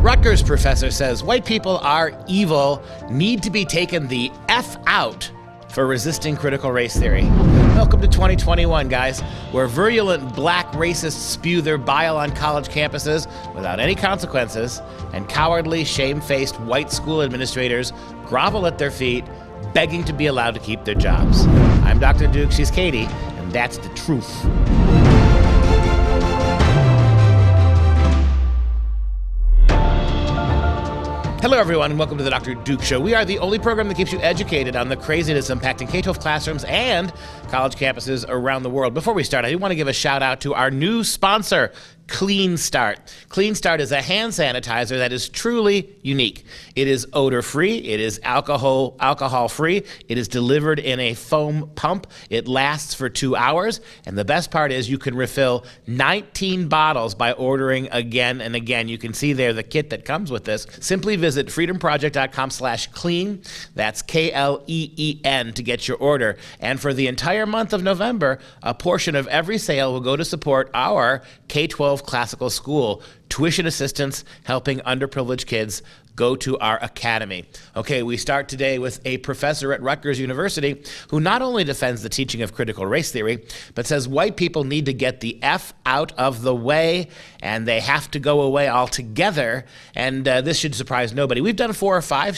Rutgers professor says white people are evil, need to be taken the F out for resisting critical race theory. Welcome to 2021, guys, where virulent black racists spew their bile on college campuses without any consequences, and cowardly, shame-faced white school administrators grovel at their feet, begging to be allowed to keep their jobs. I'm Dr. Duke, she's Katie, and that's the truth. Hello, everyone, and welcome to the Dr. Duke Show. We are the only program that keeps you educated on the craziness impacting K-12 classrooms and college campuses around the world. Before we start, I do want to give a shout out to our new sponsor, Clean Start. Clean Start is a hand sanitizer that is truly unique. It is odor-free, it is alcohol-free, it is delivered in a foam pump, it lasts for 2 hours, and the best part is you can refill 19 bottles by ordering again and again. You can see there the kit that comes with this. Simply visit freedomproject.com/clean, that's KLEEN, to get your order. And for the entire month of November, a portion of every sale will go to support our K-12 classical school tuition assistance, helping underprivileged kids go to our academy. Okay, we start today with a professor at Rutgers University who not only defends the teaching of critical race theory, but says white people need to get the F out of the way, and they have to go away altogether, and this should surprise nobody. We've done 4 or 5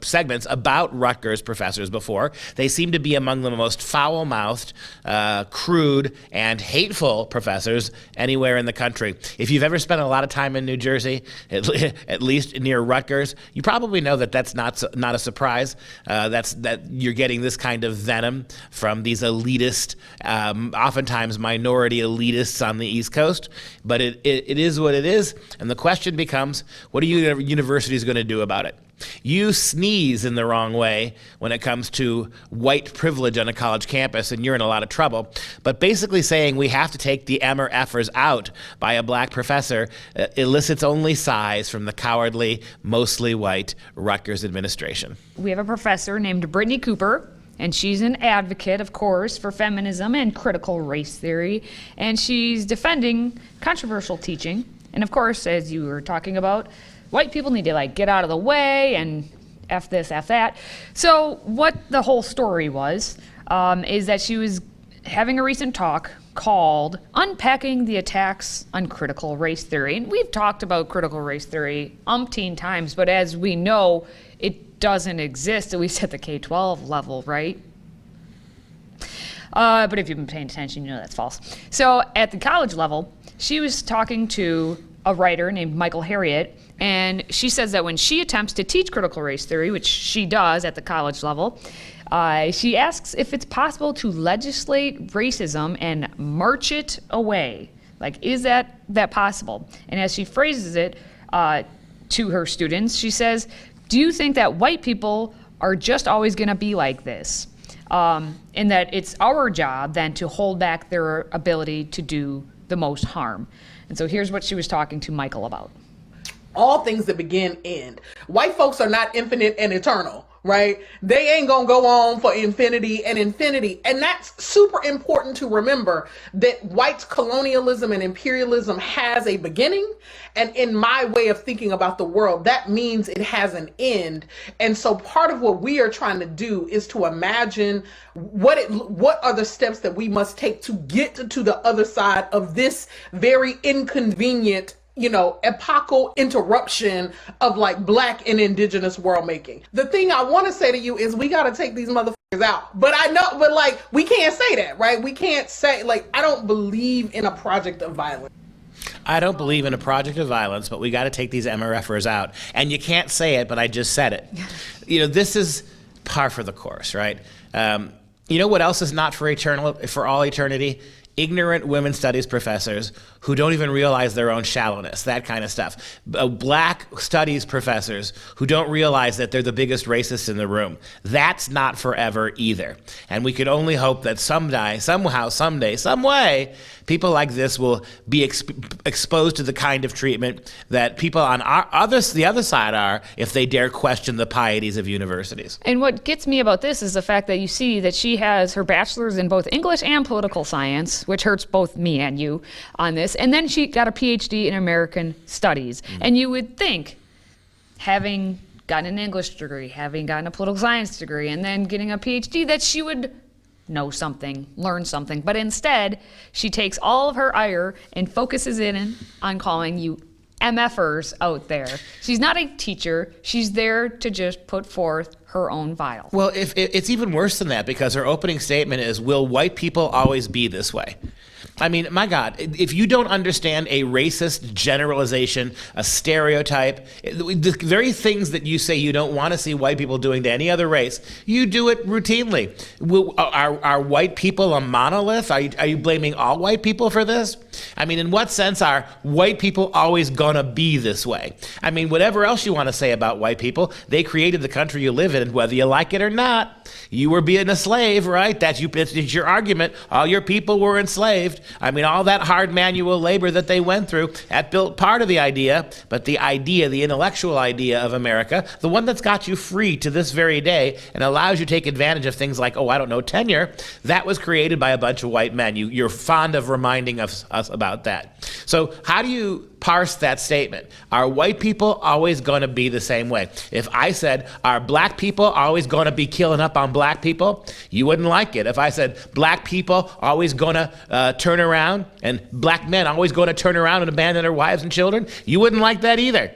segments about Rutgers professors before. They seem to be among the most foul-mouthed, crude, and hateful professors anywhere in the country. If you've ever spent a lot of time in New Jersey, at least near Rutgers, you probably know that that's not a surprise. That you're getting this kind of venom from these elitist, oftentimes minority elitists on the East Coast. But it is what it is, and the question becomes, what are universities going to do about it? You sneeze in the wrong way when it comes to white privilege on a college campus, and you're in a lot of trouble. But basically saying we have to take the M or F'ers out by a black professor elicits only sighs from the cowardly, mostly white Rutgers administration. We have a professor named Brittany Cooper, and she's an advocate, of course, for feminism and critical race theory, and she's defending controversial teaching. And of course, as you were talking about, white people need to get out of the way and F this, F that. So what the whole story was is that she was having a recent talk called Unpacking the Attacks on Critical Race Theory. And we've talked about critical race theory umpteen times, but as we know, it doesn't exist, at least at the K-12 level, right? But if you've been paying attention, you know that's false. So at the college level, she was talking to a writer named Michael Harriot, and she says that when she attempts to teach critical race theory, which she does at the college level, she asks if it's possible to legislate racism and march it away. Is that possible? And as she phrases it to her students, she says, do you think that white people are just always going to be like this? And that it's our job then to hold back their ability to do the most harm. And so here's what she was talking to Michael about. All things that begin end. White folks are not infinite and eternal, right? They ain't gonna go on for infinity and infinity. And that's super important to remember, that white colonialism and imperialism has a beginning. And in my way of thinking about the world, that means it has an end. And so part of what we are trying to do is to imagine what are the steps that we must take to get to the other side of this very inconvenient, epochal interruption of Black and indigenous world making. The thing I want to say to you is we got to take these motherfuckers out. But I know, we can't say that, right? We can't say, I don't believe in a project of violence. I don't believe in a project of violence, but we got to take these MRFers out. And you can't say it, but I just said it. This is par for the course, right? You know what else is not for all eternity? Ignorant women's studies professors who don't even realize their own shallowness, that kind of stuff. Black studies professors who don't realize that they're the biggest racists in the room. That's not forever either. And we can only hope that someday, somehow, someday, some way, people like this will be exposed to the kind of treatment that people on the other side are if they dare question the pieties of universities. And what gets me about this is the fact that you see that she has her bachelor's in both English and political science, which hurts both me and you on this. And then she got a PhD in American Studies. And you would think, having gotten an English degree, having gotten a political science degree, and then getting a PhD, that she would know something, learn something. But instead, she takes all of her ire and focuses in on calling you MFers out there. She's not a teacher. She's there to just put forth her own vile. Well, if it's even worse than that, because her opening statement is, will white people always be this way? I mean, my God, if you don't understand a racist generalization, a stereotype, the very things that you say you don't want to see white people doing to any other race, you do it routinely. Are white people a monolith? Are you blaming all white people for this? I mean, in what sense are white people always gonna be this way? I mean, whatever else you want to say about white people, they created the country you live in, whether you like it or not. You were being a slave, right? That's your argument. All your people were enslaved. I mean, all that hard manual labor that they went through, that built part of the idea, but the idea, the intellectual idea of America, the one that's got you free to this very day and allows you to take advantage of things like, tenure, that was created by a bunch of white men. You're fond of reminding us about that. So how do you parse that statement? Are white people always going to be the same way? If I said, are black people always going to be killing up on black people? You wouldn't like it. If I said, black people always going to turn around and black men always going to turn around and abandon their wives and children, you wouldn't like that either.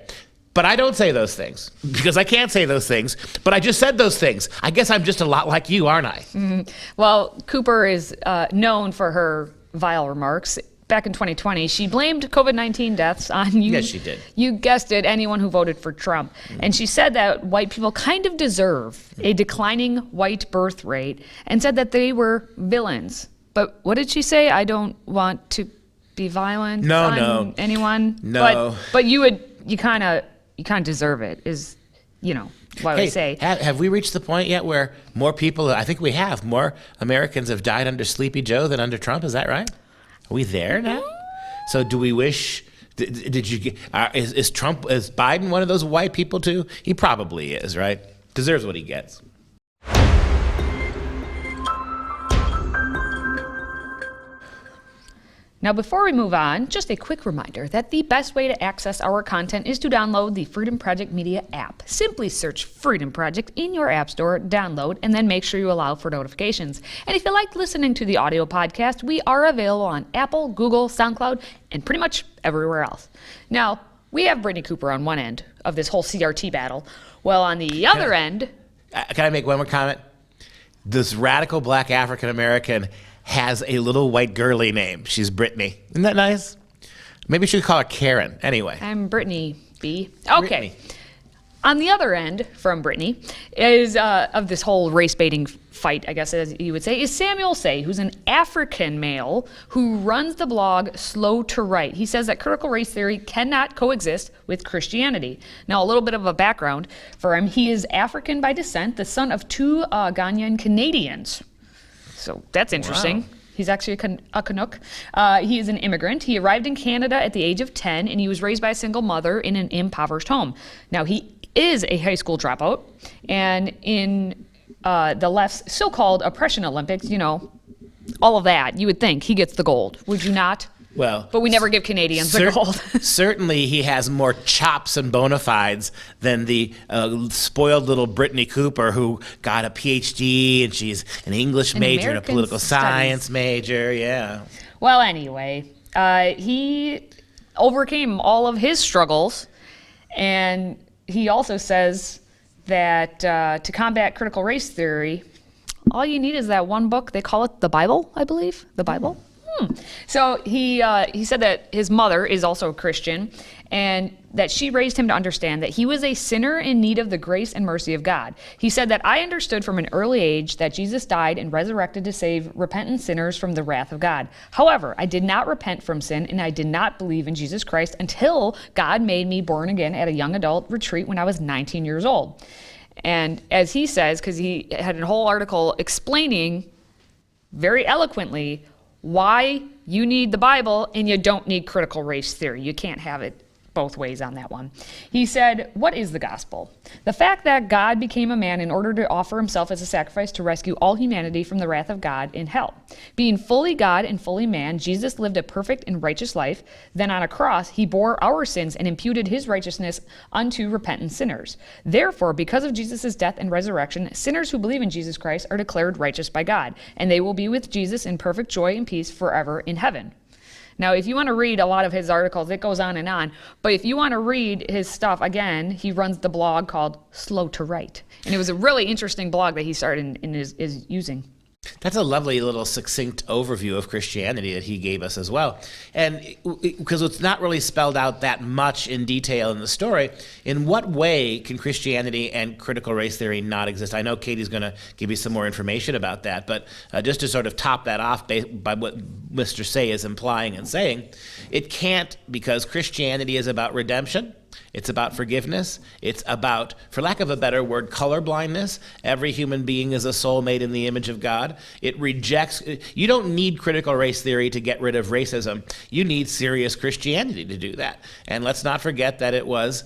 But I don't say those things because I can't say those things, but I just said those things. I guess I'm just a lot like you, aren't I? Mm-hmm. Well, Cooper is known for her vile remarks. Back in 2020, she blamed COVID-19 deaths on you. Yes, she did. You guessed it, anyone who voted for Trump. And she said that white people kind of deserve a declining white birth rate and said that they were villains. But what did she say? I don't want to be violent on anyone. No. But you kind of deserve it, is, what I would say. Have we reached the point yet where more people, I think we have, more Americans have died under Sleepy Joe than under Trump? Is that right? Are we there now? So do we wish, did you get, is Biden one of those white people too? He probably is, right? Deserves what he gets. Now, before we move on, just a quick reminder that the best way to access our content is to download the Freedom Project Media app. Simply search Freedom Project in your app store, download, and then make sure you allow for notifications. And if you like listening to the audio podcast, we are available on Apple, Google, SoundCloud, and pretty much everywhere else. Now, we have Brittany Cooper on one end of this whole CRT battle, while on the other end... Can I make one more comment? This radical black African-American has a little white girly name. She's Brittany. Isn't that nice? Maybe we should call her Karen. Anyway. I'm Brittany B. Okay. Brittany. On the other end from Brittany is of this whole race baiting fight, I guess as you would say, is Samuel Say, who's an African male who runs the blog Slow to Right. He says that critical race theory cannot coexist with Christianity. Now, a little bit of a background for him. He is African by descent, the son of two Ghanaian Canadians. So that's interesting. Wow. He's actually a Canuck. He is an immigrant. He arrived in Canada at the age of 10, and he was raised by a single mother in an impoverished home. Now, he is a high school dropout, and in the left's so-called oppression Olympics, all of that, you would think he gets the gold. Would you not? Well, but we never give Canadians the gold. Certainly he has more chops and bona fides than the spoiled little Brittany Cooper who got a PhD and she's an English major and a political science major. Yeah. Well, anyway, he overcame all of his struggles, and he also says that to combat critical race theory, all you need is that one book. They call it the Bible, I believe. The Bible. So he said that his mother is also a Christian, and that she raised him to understand that he was a sinner in need of the grace and mercy of God. He said that I understood from an early age that Jesus died and resurrected to save repentant sinners from the wrath of God. However, I did not repent from sin, and I did not believe in Jesus Christ until God made me born again at a young adult retreat when I was 19 years old. And as he says, because he had a whole article explaining very eloquently why you need the Bible and you don't need critical race theory. You can't have it both ways on that one. He said, what is the gospel? The fact that God became a man in order to offer himself as a sacrifice to rescue all humanity from the wrath of God in hell. Being fully God and fully man, Jesus lived a perfect and righteous life. Then on a cross, he bore our sins and imputed his righteousness unto repentant sinners. Therefore, because of Jesus' death and resurrection, sinners who believe in Jesus Christ are declared righteous by God, and they will be with Jesus in perfect joy and peace forever in heaven. Now, if you want to read a lot of his articles, it goes on and on. But if you want to read his stuff, again, he runs the blog called Slow to Write. And it was a really interesting blog that he started and is using. That's a lovely little succinct overview of Christianity that he gave us as well. And because it's not really spelled out that much in detail in the story, in what way can Christianity and critical race theory not exist? I know Katie's going to give you some more information about that, but just to sort of top that off by what Mr. Say is implying and saying, it can't, because Christianity is about redemption. It's about forgiveness. It's about, for lack of a better word, colorblindness. Every human being is a soul made in the image of God. It rejects, you don't need critical race theory to get rid of racism. You need serious Christianity to do that. And let's not forget that it was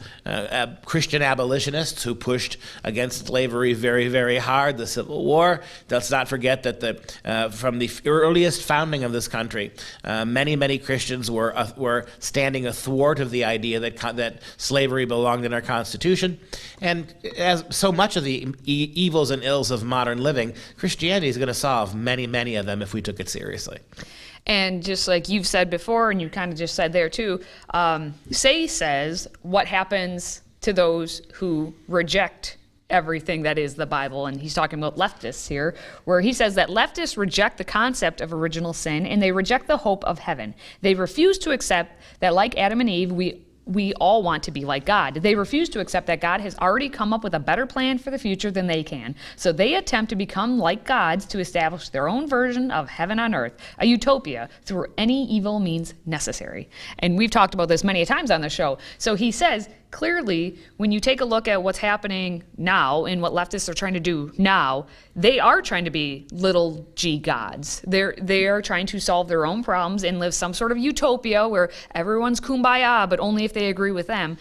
Christian abolitionists who pushed against slavery very, very hard, the Civil War. Let's not forget that from the earliest founding of this country, many, many Christians were standing athwart of the idea that slavery belonged in our Constitution. And as so much of the evils and ills of modern living, Christianity is going to solve many, many of them if we took it seriously. And just like you've said before, and you kind of just said there too, Say says, what happens to those who reject everything that is the Bible? And he's talking about leftists here, where he says that leftists reject the concept of original sin, and they reject the hope of heaven. They refuse to accept that, like Adam and Eve, we all want to be like God. They refuse to accept that God has already come up with a better plan for the future than they can. So they attempt to become like gods to establish their own version of heaven on earth, a utopia through any evil means necessary. And we've talked about this many times on the show. So he says, clearly, when you take a look at what's happening now and what leftists are trying to do now, they are trying to be little g gods. They are trying to solve their own problems and live some sort of utopia where everyone's kumbaya, but only if they agree with them.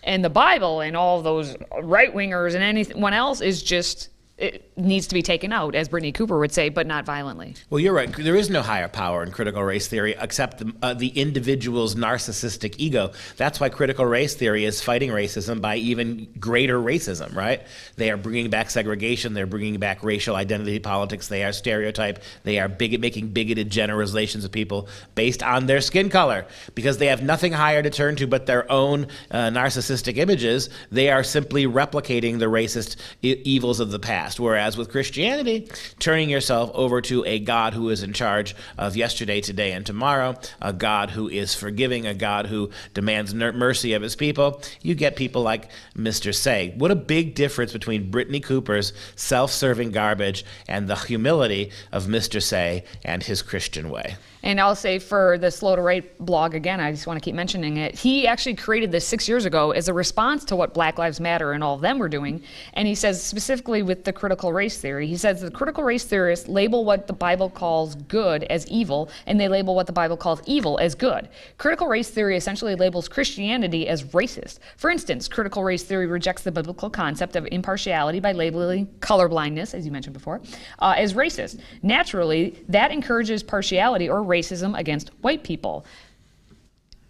And the Bible and all of those right-wingers and anyone else is just, it needs to be taken out, as Brittany Cooper would say, but not violently. Well, you're right. There is no higher power in critical race theory except the individual's narcissistic ego. That's why critical race theory is fighting racism by even greater racism, right? They are bringing back segregation. They're bringing back racial identity politics. They are stereotype. They are making bigoted generalizations of people based on their skin color. Because they have nothing higher to turn to but their own narcissistic images, they are simply replicating the racist evils of the past. Whereas with Christianity, turning yourself over to a God who is in charge of yesterday, today, and tomorrow, a God who is forgiving, a God who demands mercy of his people, you get people like Mr. Say. What a big difference between Brittany Cooper's self-serving garbage and the humility of Mr. Say and his Christian way. And I'll say for the Slow to Write blog, again, I just want to keep mentioning it, he actually created this 6 years ago as a response to what Black Lives Matter and all of them were doing. And he says specifically with the critical race theory, he says the critical race theorists label what the Bible calls good as evil, and they label what the Bible calls evil as good. Critical race theory essentially labels Christianity as racist. For instance, critical race theory rejects the biblical concept of impartiality by labeling colorblindness, as you mentioned before, as racist. Naturally, that encourages partiality or racism against white people.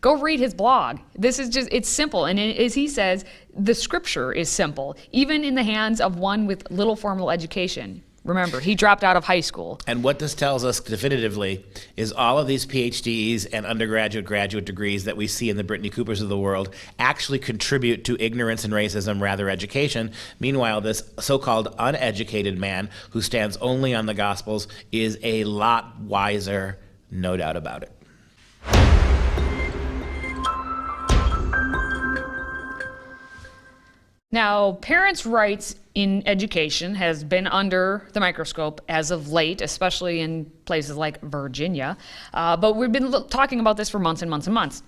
Go read his blog. This is just, it's simple. And as he says, the scripture is simple, even in the hands of one with little formal education. Remember, he dropped out of high school. And what this tells us definitively is all of these PhDs and undergraduate, graduate degrees that we see in the Brittany Coopers of the world actually contribute to ignorance and racism, rather education. Meanwhile, this so-called uneducated man who stands only on the Gospels is a lot wiser, no doubt about it. Now, parents' rights in education has been under the microscope as of late, especially in places like Virginia. But we've been talking about this for months and months and months.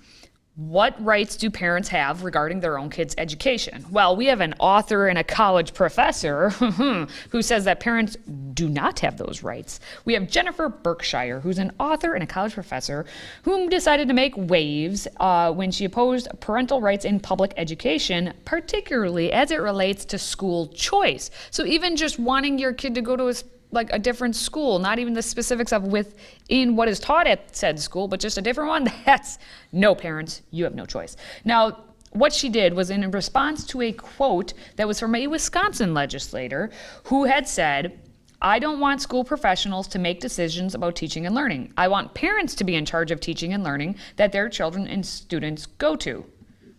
What rights do parents have regarding their own kids' education? Well, we have an author and a college professor who says that parents do not have those rights. We have Jennifer Berkshire, who's an author and a college professor, whom decided to make waves when she opposed parental rights in public education, particularly as it relates to school choice. So even just wanting your kid to go to a different school, not even the specifics of within what is taught at said school, but just a different one, that's no, parents, you have no choice. Now, what she did was in response to a quote that was from a Wisconsin legislator who had said, I don't want school professionals to make decisions about teaching and learning. I want parents to be in charge of teaching and learning that their children and students go to.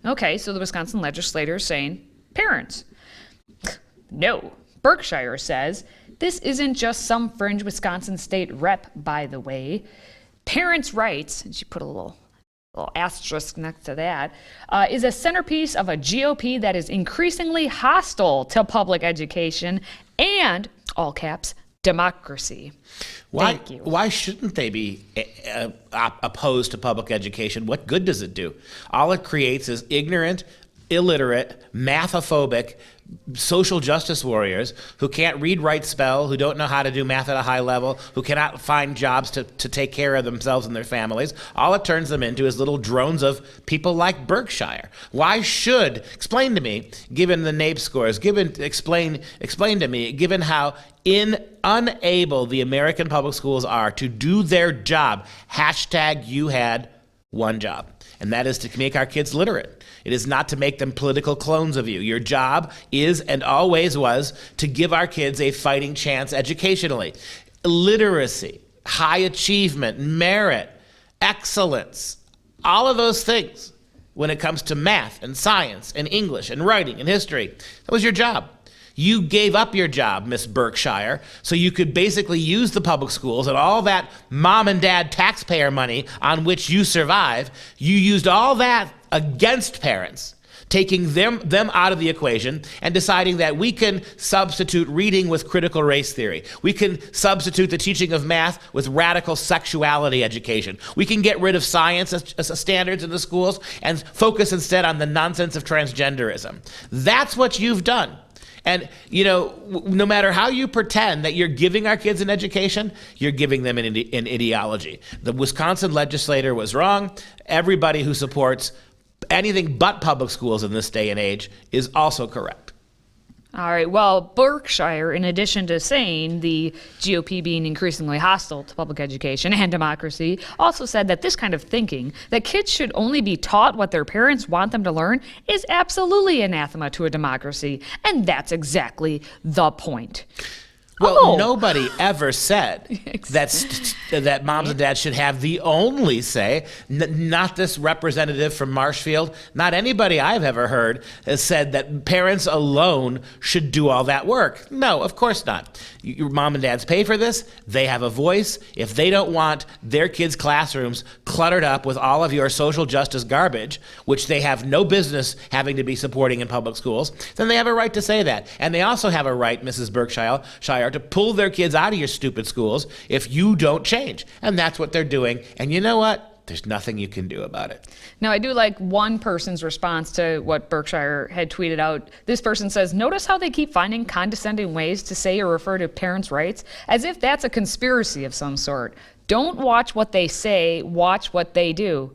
Okay, so the Wisconsin legislator is saying, parents. No. Berkshire says, this isn't just some fringe Wisconsin state rep, by the way. Parents' rights, and she put a little asterisk next to that, is a centerpiece of a GOP that is increasingly hostile to public education and, all caps, democracy. Thank you. Why shouldn't they be opposed to public education? What good does it do? All it creates is ignorant, illiterate, mathophobic, social justice warriors who can't read, write, spell, who don't know how to do math at a high level, who cannot find jobs to take care of themselves and their families. All it turns them into is little drones of people like Berkshire. Why should, explain to me, given the NAEP scores, explain to me, given how unable the American public schools are to do their job, hashtag you had one job, and that is to make our kids literate. It is not to make them political clones of you. Your job is and always was to give our kids a fighting chance educationally. Literacy, high achievement, merit, excellence, all of those things when it comes to math and science and English and writing and history, that was your job. You gave up your job, Miss Berkshire, so you could basically use the public schools and all that mom and dad taxpayer money on which you survive. You used all that against parents, taking them out of the equation and deciding that we can substitute reading with critical race theory. We can substitute the teaching of math with radical sexuality education. We can get rid of science as standards in the schools and focus instead on the nonsense of transgenderism. That's what you've done. And, no matter how you pretend that you're giving our kids an education, you're giving them an ideology. The Wisconsin legislator was wrong. Everybody who supports anything but public schools in this day and age is also correct. All right. Well, Berkshire, in addition to saying the GOP being increasingly hostile to public education and democracy, also said that this kind of thinking, that kids should only be taught what their parents want them to learn, is absolutely anathema to a democracy. And that's exactly the point. Well, nobody ever said that moms and dads should have the only say. Not this representative from Marshfield. Not anybody I've ever heard has said that parents alone should do all that work. No, of course not. Your mom and dads pay for this. They have a voice. If they don't want their kids' classrooms cluttered up with all of your social justice garbage, which they have no business having to be supporting in public schools, then they have a right to say that. And they also have a right, Mrs. Berkshire, to pull their kids out of your stupid schools if you don't change. And that's what they're doing. And you know what? There's nothing you can do about it. Now, I do like one person's response to what Berkshire had tweeted out. This person says, notice how they keep finding condescending ways to say or refer to parents' rights, as if that's a conspiracy of some sort. Don't watch what they say, watch what they do.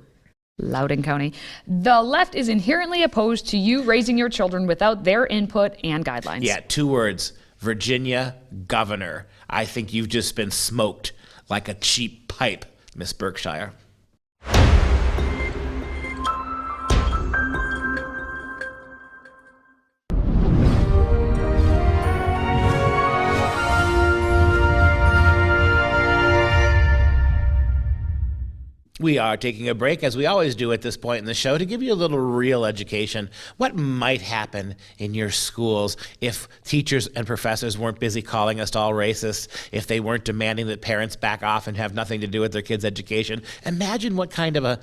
Loudoun County. The left is inherently opposed to you raising your children without their input and guidelines. Yeah, 2 words. Virginia governor. I think you've just been smoked like a cheap pipe, Miss Berkshire. We are taking a break, as we always do at this point in the show, to give you a little real education. What might happen in your schools if teachers and professors weren't busy calling us all racist, if they weren't demanding that parents back off and have nothing to do with their kids' education? Imagine what kind of a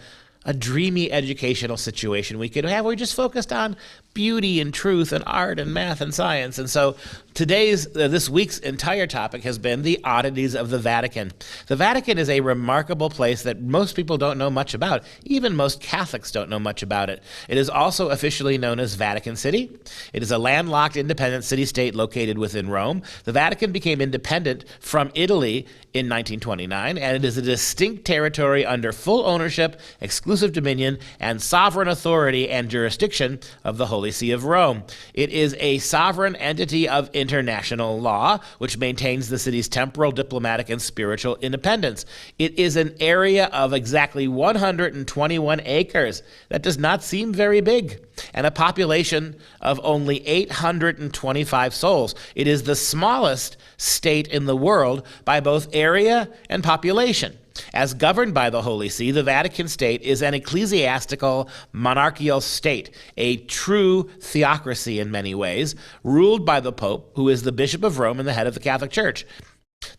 dreamy educational situation we could have. We're just focused on beauty and truth and art and math and science. And so this week's entire topic has been the oddities of the Vatican. The Vatican is a remarkable place that most people don't know much about. Even most Catholics don't know much about it. It is also officially known as Vatican City. It is a landlocked independent city-state located within Rome. The Vatican became independent from Italy in 1929, and it is a distinct territory under full ownership, exclusive dominion, and sovereign authority and jurisdiction of the Holy See of Rome. It is a sovereign entity of international law, which maintains the city's temporal, diplomatic, and spiritual independence. It is an area of exactly 121 acres. That does not seem very big. And a population of only 825 souls. It is the smallest state in the world by both area and population. As governed by the Holy See, the Vatican State is an ecclesiastical monarchical state, a true theocracy in many ways, ruled by the Pope, who is the Bishop of Rome and the head of the Catholic Church.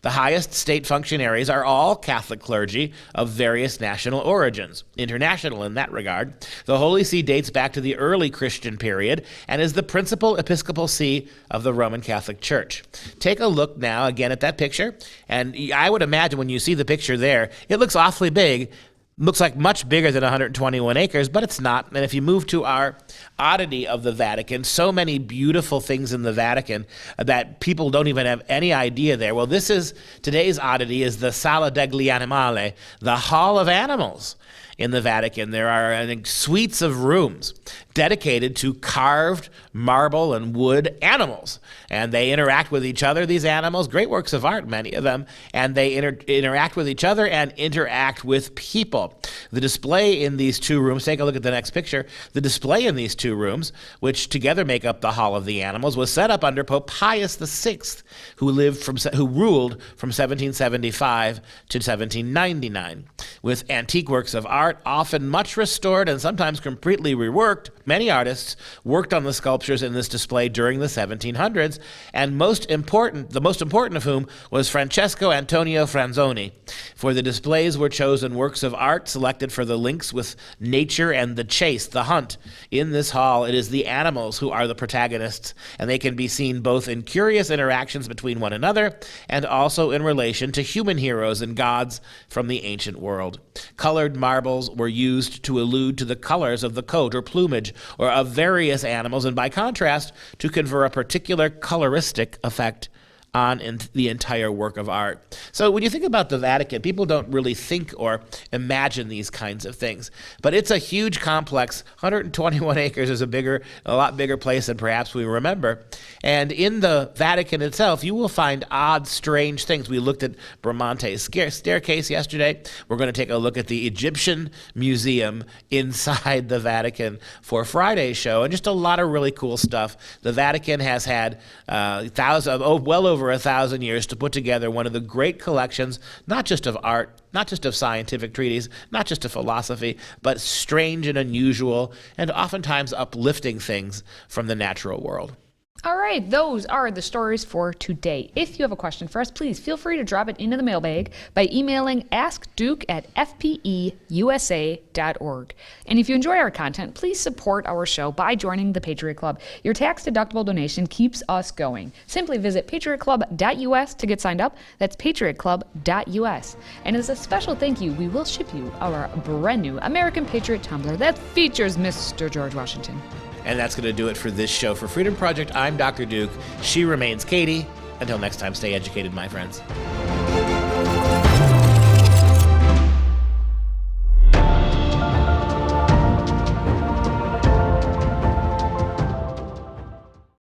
The highest state functionaries are all Catholic clergy of various national origins, international in that regard. The Holy See dates back to the early Christian period and is the principal episcopal see of the Roman Catholic Church. Take a look now again at that picture, and I would imagine when you see the picture there, it looks awfully big. Looks like much bigger than 121 acres, but it's not. And if you move to our oddity of the Vatican, so many beautiful things in the Vatican that people don't even have any idea there. Well, today's oddity is the Sala degli Animali, the Hall of Animals. In the Vatican, there are suites of rooms dedicated to carved marble and wood animals. And they interact with each other, these animals, great works of art, many of them, and they interact with each other and interact with people. The display in these two rooms, take a look at the next picture, the display in these two rooms, which together make up the Hall of the Animals, was set up under Pope Pius VI, who ruled from 1775 to 1799, with antique works of art, often much restored and sometimes completely reworked. Many artists worked on the sculptures in this display during the 1700s, and the most important of whom was Francesco Antonio Franzoni. For the displays were chosen works of art selected for the links with nature and the chase, the hunt. In this hall, it is the animals who are the protagonists, and they can be seen both in curious interactions between one another and also in relation to human heroes and gods from the ancient world. Colored marbles were used to allude to the colors of the coat or plumage or of various animals, and by contrast, to confer a particular coloristic effect on the entire work of art. So when you think about the Vatican, people don't really think or imagine these kinds of things. But it's a huge complex. 121 acres is a lot bigger place than perhaps we remember. And in the Vatican itself, you will find odd, strange things. We looked at Bramante's staircase yesterday. We're going to take a look at the Egyptian Museum inside the Vatican for Friday's show, and just a lot of really cool stuff. The Vatican has had well over 1,000 years to put together one of the great collections, not just of art, not just of scientific treatises, not just of philosophy, but strange and unusual and oftentimes uplifting things from the natural world. All right, those are the stories for today. If you have a question for us, please feel free to drop it into the mailbag by emailing askduke@fpeusa.org. And if you enjoy our content, please support our show by joining the Patriot Club. Your tax-deductible donation keeps us going. Simply visit patriotclub.us to get signed up. That's patriotclub.us. And as a special thank you, we will ship you our brand new American Patriot tumbler that features Mr. George Washington. And that's going to do it for this show. For Freedom Project, I'm Dr. Duke. She remains Katie. Until next time, stay educated, my friends.